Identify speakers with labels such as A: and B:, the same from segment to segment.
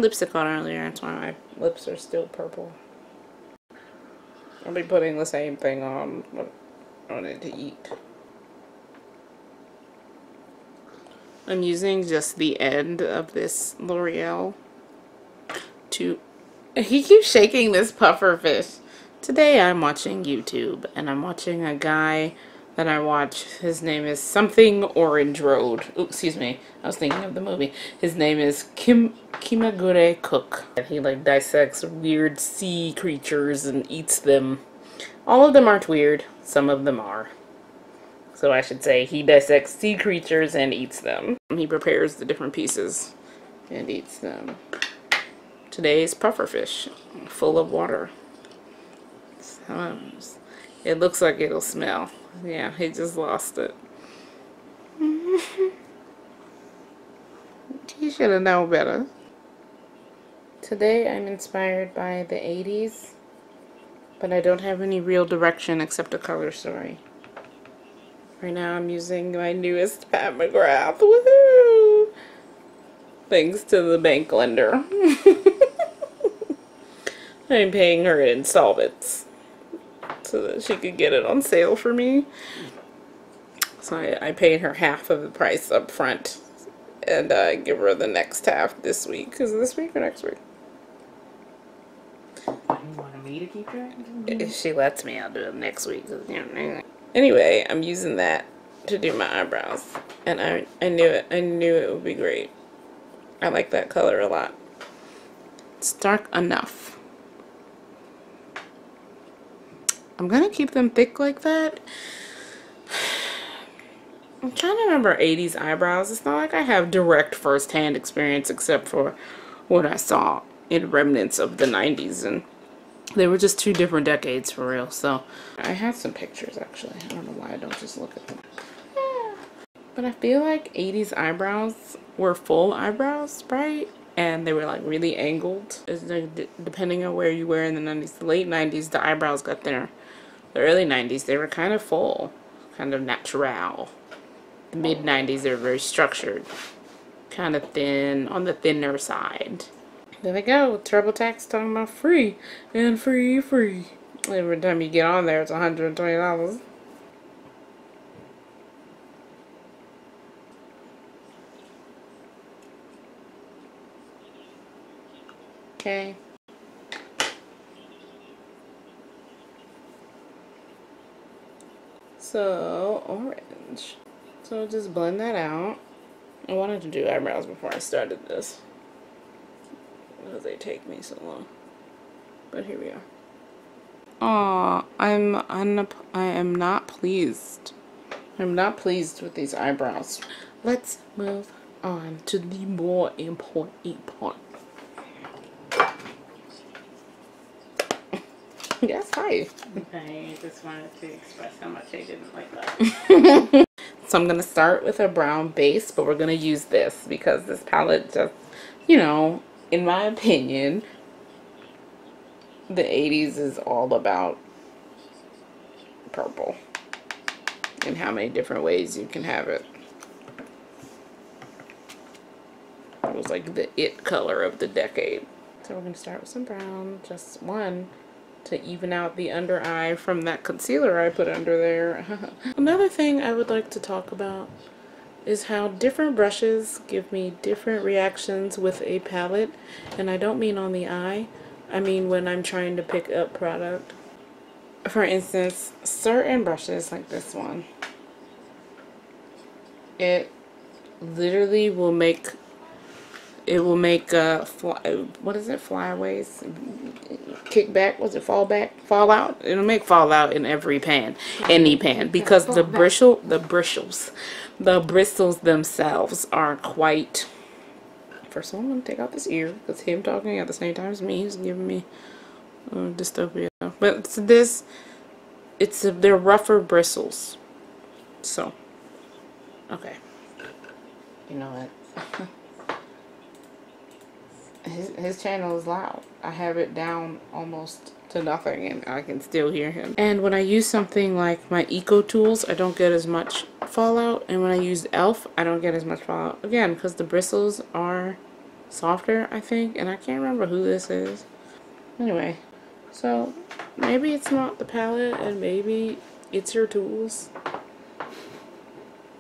A: lipstick on earlier. That's why my lips are still purple. I'll be putting the same thing on when I wanted to eat. I'm using just the end of this L'Oreal to... He keeps shaking this puffer fish. Today I'm watching YouTube, and I'm watching a guy that I watch. His name is something Orange Road. Oops, excuse me. I was thinking of the movie. His name is Kimagure Cook. And he like dissects weird sea creatures and eats them. All of them aren't weird. Some of them are. So I should say he dissects sea creatures and eats them. He prepares the different pieces and eats them. Today's pufferfish, full of water. It looks like it'll smell. Yeah, he just lost it. He should have known better. Today I'm inspired by the 80s, but I don't have any real direction except a color story. Right now I'm using my newest Pat McGrath. Woohoo! Thanks to the bank lender. I'm paying her in installments so that she could get it on sale for me. So I paid her half of the price up front, and I give her the next half this week. Is it this week or next week?
B: You want me to keep track?
A: If she lets me, I'll do it next week. Anyway, I'm using that to do my eyebrows, and I knew it. I knew it would be great. I like that color a lot. It's dark enough. I'm gonna keep them thick like that. I'm trying to remember 80s eyebrows. It's not like I have direct first-hand experience except for what I saw in remnants of the 90s, and they were just two different decades for real. So I have some pictures actually. I don't know why I don't just look at them. But I feel like 80s eyebrows were full eyebrows, right? And they were like really angled. Depending on where you were in the 90s. The late 90s, the eyebrows got thinner. The early 90s, they were kind of full, kind of natural. The mid 90s, they were very structured, kind of thin, on the thinner side. There we go, TurboTax talking about free and free, free. Every time you get on there, it's $120. Okay. So, orange. So just blend that out. I wanted to do eyebrows before I started this, because they take me so long. But here we are. Aw, I am not pleased. I'm not pleased with these eyebrows. Let's move on to the more important part. Yes, hi.
B: Okay, I just wanted to express how much I didn't like that.
A: So I'm going to start with a brown base, but we're going to use this because this palette just, you know, in my opinion, the 80s is all about purple and how many different ways you can have it. It was like the it color of the decade. So we're going to start with some brown, just one, to even out the under eye from that concealer I put under there. Another thing I would like to talk about is how different brushes give me different reactions with a palette, and I don't mean on the eye, I mean when I'm trying to pick up product. For instance, certain brushes like this one, it literally will make what is it, flyaways, kickback, was it fallout? It'll make fallout in every pan, any pan, because the bristles themselves are quite. First of all, I'm gonna take out this ear because him talking at the same time as me, he's giving me dystopia. But they're rougher bristles. So, okay, you know what? His channel is loud. I have it down almost to nothing and I can still hear him. And when I use something like my Eco Tools, I don't get as much fallout. And when I use e.l.f., I don't get as much fallout. Again, because the bristles are softer, I think, and I can't remember who this is. Anyway, so maybe it's not the palette and maybe it's your tools.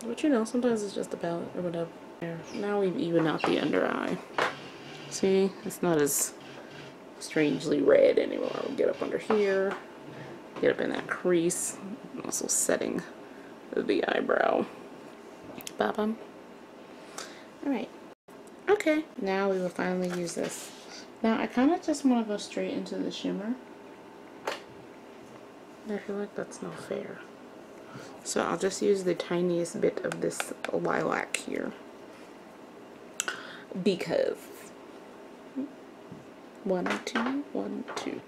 A: But you know, sometimes it's just the palette or whatever. There. Now we've evened out the under eye. See, it's not as strangely red anymore. We'll get up under here, get up in that crease. I'm also setting the eyebrow. Ba-bum. Alright. Okay, now we will finally use this. Now I kind of just want to go straight into the shimmer. I feel like that's not fair. So I'll just use the tiniest bit of this lilac here. Because 1, 2, 1, 2.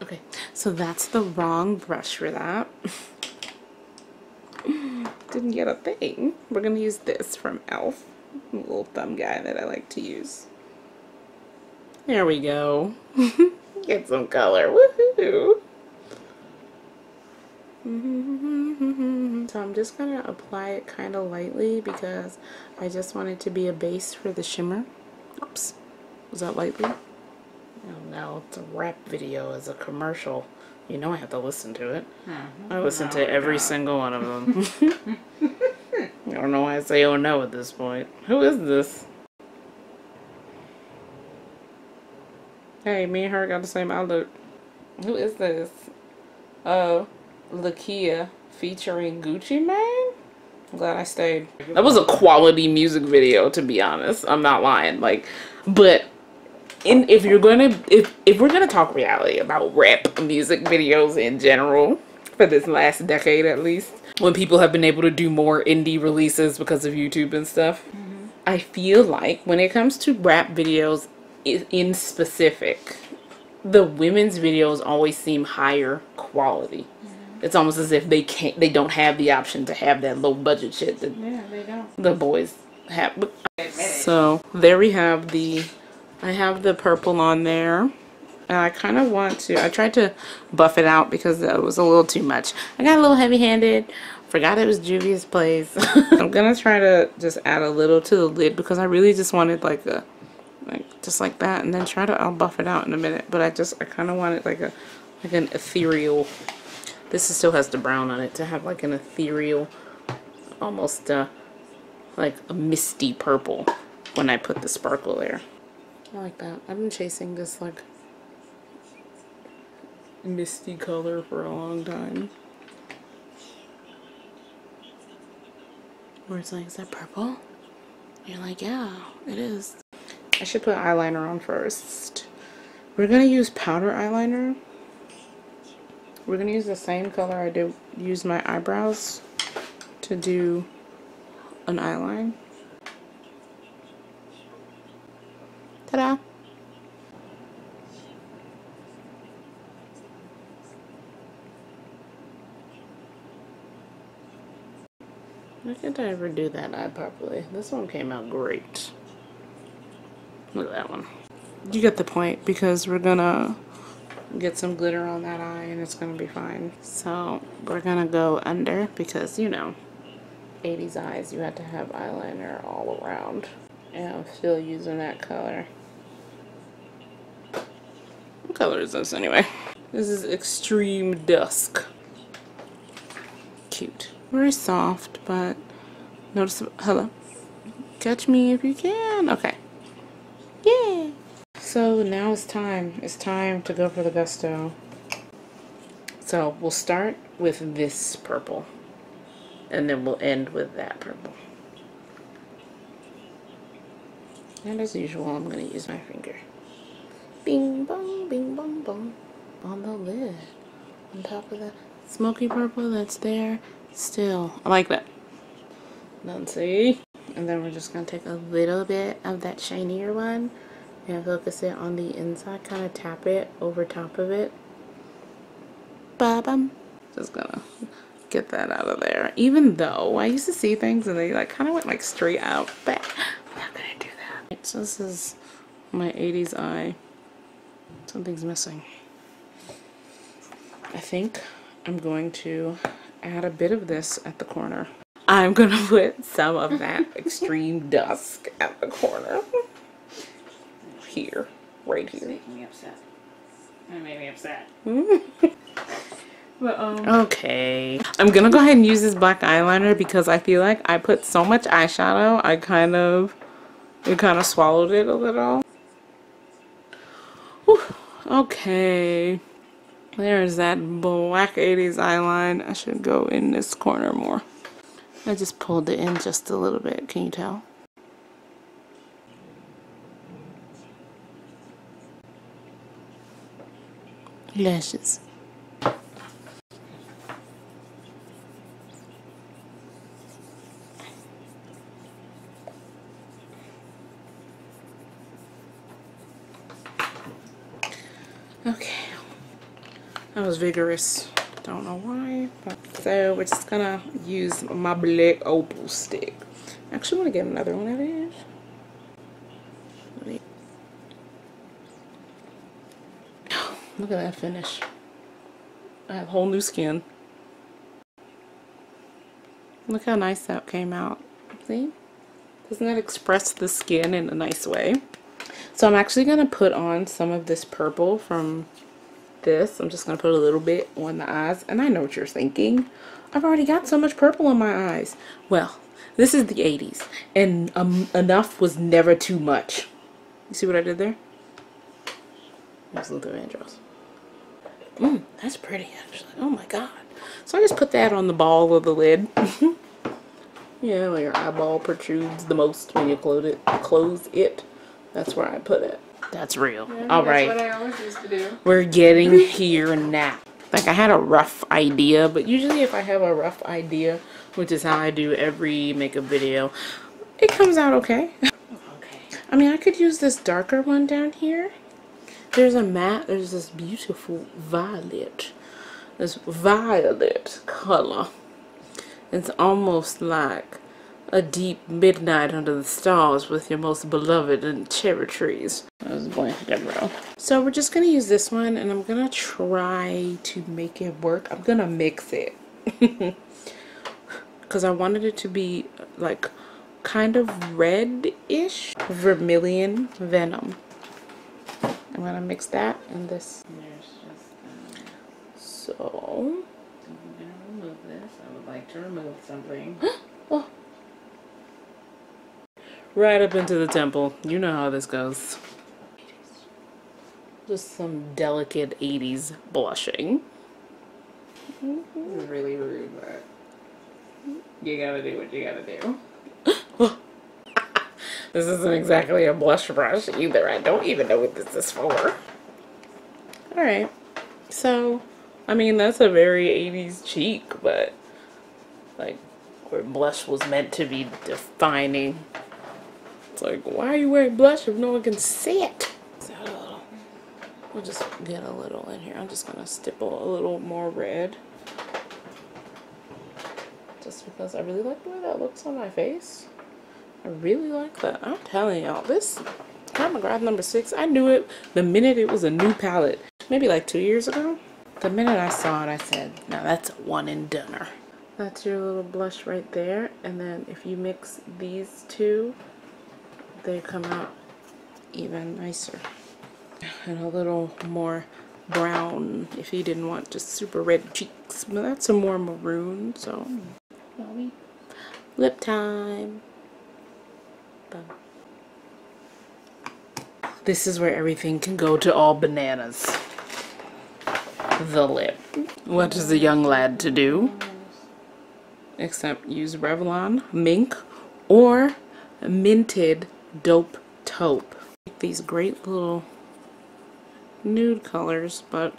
A: Okay, so that's the wrong brush for that. Didn't get a thing. We're gonna use this from e.l.f. A little thumb guy that I like to use. There we go. Get some color. Woohoo! So I'm just gonna apply it kind of lightly because I just want it to be a base for the shimmer. Oops. Was that lightly? Oh no, it's a rap video, it's a commercial. You know I have to listen to it. I listen to every single one of them. I don't know why I say oh no at this point. Who is this? Hey, me and her got the same outlook. Who is this? Oh, Lakia featuring Gucci Mane? I'm glad I stayed. That was a quality music video, to be honest. I'm not lying. Like, but if we're gonna talk reality about rap music videos in general for this last decade at least, when people have been able to do more indie releases because of YouTube and stuff, I feel like when it comes to rap videos in specific, the women's videos always seem higher quality. It's almost as if they don't have the option to have that low budget shit that
B: they don't.
A: the boys have. So there we have I have the purple on there, and I kind of want to, I tried to buff it out because it was a little too much. I got a little heavy-handed, forgot it was Juvia's place. I'm gonna try to just add a little to the lid because I really just wanted like just like that, and then I'll buff it out in a minute, but I kind of wanted like an ethereal, this still has the brown on it, to have like an ethereal, almost like a misty purple when I put the sparkle there. I like that. I've been chasing this like misty color for a long time. Where it's like, is that purple? You're like, yeah, it is. I should put eyeliner on first. We're gonna use powder eyeliner. We're gonna use the same color I use my eyebrows to do an eyeline. Ta-da! Why can't I ever do that eye properly? This one came out great. Look at that one. You get the point, because we're gonna get some glitter on that eye and it's gonna be fine. So we're gonna go under because, you know, 80s eyes, you had to have eyeliner all around. And I'm still using that color. What color is this anyway? This is Extreme Dusk. Cute. Very soft, but notice, hello. Catch me if you can. Okay. Yeah. So now it's time. It's time to go for the gusto. So we'll start with this purple. And then we'll end with that purple. And as usual, I'm going to use my finger. Bing bong, bing bong bong. On the lid. On top of the smoky purple that's there. Still. I like that. Don't see. And then we're just going to take a little bit of that shinier one and focus it on the inside. Kind of tap it over top of it. Ba-bum. Just gonna get that out of there. Even though I used to see things and they like kind of went like straight out, but I'm not gonna do that. So this is my 80s eye. Something's missing. I think I'm going to add a bit of this at the corner. I'm gonna put some of that extreme dusk at the corner. Here, right
B: It's
A: here.
B: making me upset. It made me upset.
A: But, okay. I'm gonna go ahead and use this black eyeliner because I feel like I put so much eyeshadow, it kind of swallowed it a little. Whew. Okay. There's that black 80s eyeline. I should go in this corner more. I just pulled it in just a little bit. Can you tell? Lashes. Okay. That was vigorous. Don't know why. But so we're just gonna use my black opal stick. Actually, I'm gonna get another one of these. Look at that finish. I have whole new skin. Look how nice that came out. See? Doesn't that express the skin in a nice way? So I'm actually going to put on some of this purple from this. I'm just going to put a little bit on the eyes. And I know what you're thinking. I've already got so much purple on my eyes. Well, this is the 80s. And enough was never too much. You see what I did there? There's Luther Vandross. That's pretty actually. Oh my god. So I just put that on the ball of the lid. Yeah, where your eyeball protrudes the most when you close it. That's where I put it. That's real.
B: Yeah,
A: All right.
B: That's what I always used to do.
A: We're getting here now. Like I had a rough idea, but usually if I have a rough idea, which is how I do every makeup video, it comes out okay.
B: Okay.
A: I mean, I could use this darker one down here. There's a matte, there's this beautiful violet. This violet color. It's almost like a deep midnight under the stars with your most beloved and cherry trees. I was going to Deborah. So we're just going to use this one and I'm going to try to make it work. I'm going to mix it. Because I wanted it to be like kind of red-ish. Vermilion Venom. I'm going to mix that and this. So
B: I'm going to remove this. I would like to remove something.
A: oh. Right up into the temple. You know how this goes. Just some delicate 80s blushing.
B: This is really rude, but you gotta do what you gotta do.
A: This isn't exactly a blush brush either. I don't even know what this is for. Alright. So, I mean, that's a very 80s cheek, but like where blush was meant to be defining. It's like, why are you wearing blush if no one can see it? We'll just get a little in here. I'm just gonna stipple a little more red. Just because I really like the way that looks on my face. I really like that. I'm telling y'all, this Kat McGrath #6, I knew it the minute it was a new palette. Maybe like 2 years ago. The minute I saw it, I said, now that's a one and doneer. That's your little blush right there. And then if you mix these two, they come out even nicer. And a little more brown if you didn't want just super red cheeks. But that's some more maroon, so lip time. Boom. This is where everything can go to all bananas. The lip. What is a young lad to do? Except use Revlon Mink or Minted Dope Taupe. These great little nude colors, but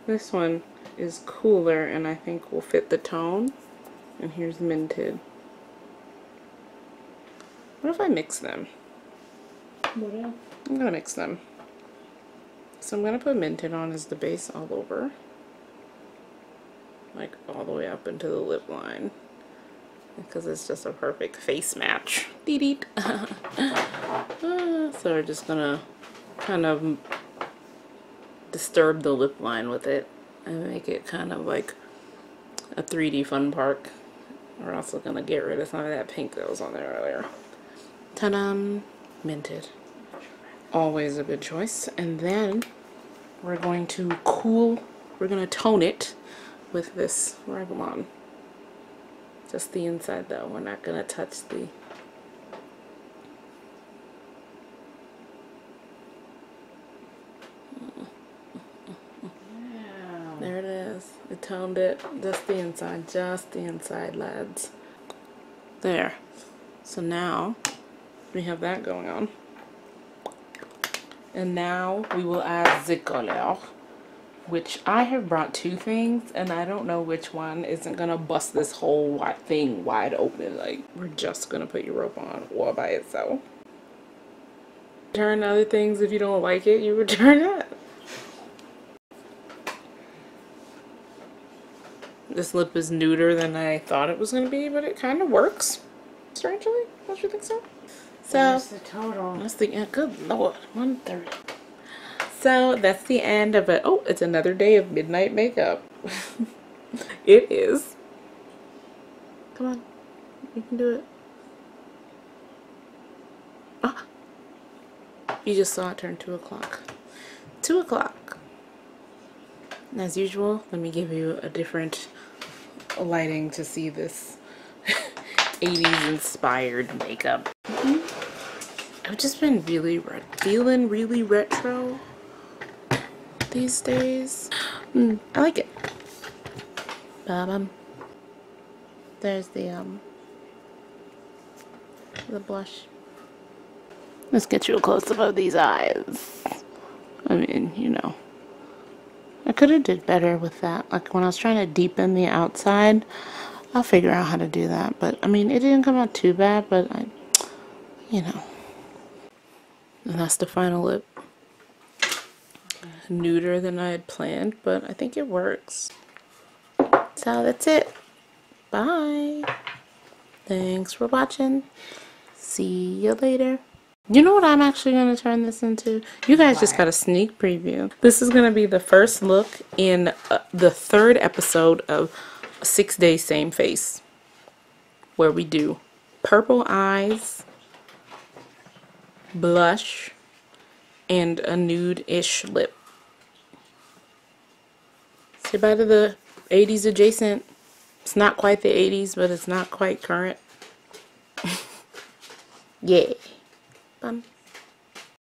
A: this one is cooler and I think will fit the tone. And here's Minted. What if I mix them? I'm gonna mix them. So I'm gonna put Minted on as the base all over, like all the way up into the lip line, because it's just a perfect face match. Dee-dee. So we're just gonna kind of disturb the lip line with it and make it kind of like a 3D fun park. We're also gonna get rid of some of that pink that was on there earlier. Ta-da! Minted. Always a good choice. And then we're going to we're gonna tone it with this Revlon. Just the inside though. We're not gonna touch the... There it is. I toned it. Just the inside, lads. There. So now we have that going on. And now we will add the color, which I have brought two things, and I don't know which one isn't gonna bust this whole thing wide open. Like, we're just gonna put your rope on all by itself. Return other things if you don't like it, you return that. This lip is nuder than I thought it was going to be, but it kind of works. Strangely, don't you think so? So
B: that's the total.
A: That's the end. Good lord, 1:30. So that's the end of it. Oh, it's another day of midnight makeup. It is. Come on, you can do it. Ah, you just saw it turn 2 o'clock. 2 o'clock. And as usual, let me give you a different lighting to see this 80s inspired makeup. I've just been feeling really retro these days. I like it. There's the blush. Let's get you a close-up of these eyes. I mean, you know. I could have did better with that. Like when I was trying to deepen the outside, I'll figure out how to do that. But I mean, it didn't come out too bad, but you know. And that's the final lip. Nuder than I had planned, but I think it works. So that's it. Bye. Thanks for watching. See you later. You know what I'm actually going to turn this into? You guys just got a sneak preview. This is going to be the first look in the 3rd episode of 6 Days Same Face, where we do purple eyes, blush, and a nude-ish lip. Say bye to the 80s adjacent. It's not quite the 80s, but it's not quite current. Yeah. Bum.